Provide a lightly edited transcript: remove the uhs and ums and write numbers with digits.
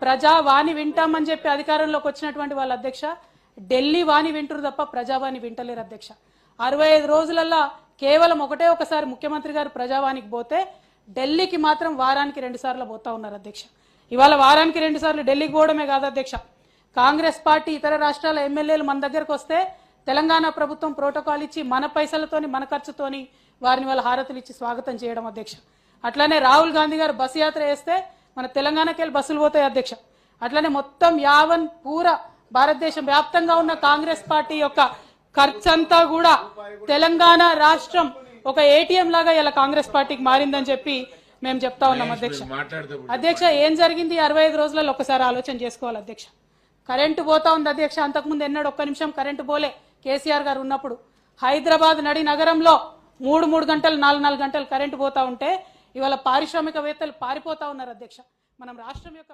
ప్రజావాణి వింటామని చెప్పి అధికారంలోకి వచ్చినటువంటి వాళ్ళ అధ్యక్ష ఢిల్లీ వాణి వింటురు తప్ప ప్రజావాణి వింటలేరు అధ్యక్ష 65 రోజులల్లా కేవలం ఒకసారి ముఖ్యమంత్రి గారు ప్రజావాణికి పోతే ఢిల్లీకి మాత్రం వారానికి 2 సార్లు పోతా ఉన్నారు అధ్యక్ష ఇవాళ వారానికి 2 సార్లు ఢిల్లీకి పోవడమే కాదు అధ్యక్ష కాంగ్రెస్ పార్టీ ఇతర రాష్ట్రాల ఎమ్మెల్యేలు మన దగ్గరకు వస్తే తెలంగాణ ప్రభుత్వం ప్రోటోకాల్ ఇచ్చి మన పైసలతోని మన ఖర్చుతోని వారిని వాళ్ళ హారతులు ఇచ్చి స్వాగతం చేయడం అధ్యక్ష అట్లానే రాహుల్ గాంధీ గారు బస్సు యాత్ర చేస్తే మన తెలంగాణకి వెళ్ళి బస్సులు పోతాయి అధ్యక్ష అట్లానే మొత్తం యావన్ పూరా భారతదేశం వ్యాప్తంగా ఉన్న కాంగ్రెస్ పార్టీ యొక్క ఖర్చంతా కూడా తెలంగాణ రాష్ట్రం ఒక ఏటీఎం లాగా ఇలా కాంగ్రెస్ పార్టీకి మారిందని చెప్పి మేము చెప్తా ఉన్నాం అధ్యక్ష ఏం జరిగింది 65 రోజులలో ఒకసారి ఆలోచన చేసుకోవాలి అధ్యక్ష కరెంటు పోతా ఉంది అధ్యక్ష అంతకుముందు ఎన్నడూ ఒక్క నిమిషం కరెంటు పోలే కేసీఆర్ గారు ఉన్నప్పుడు హైదరాబాద్ నడి నగరంలో 3 గంటలు 4 గంటలు కరెంటు పోతా ఉంటే ఇవాళ పారిశ్రామికవేత్తలు పారిపోతా ఉన్నారు అధ్యక్ష మనం రాష్ట్రం యొక్క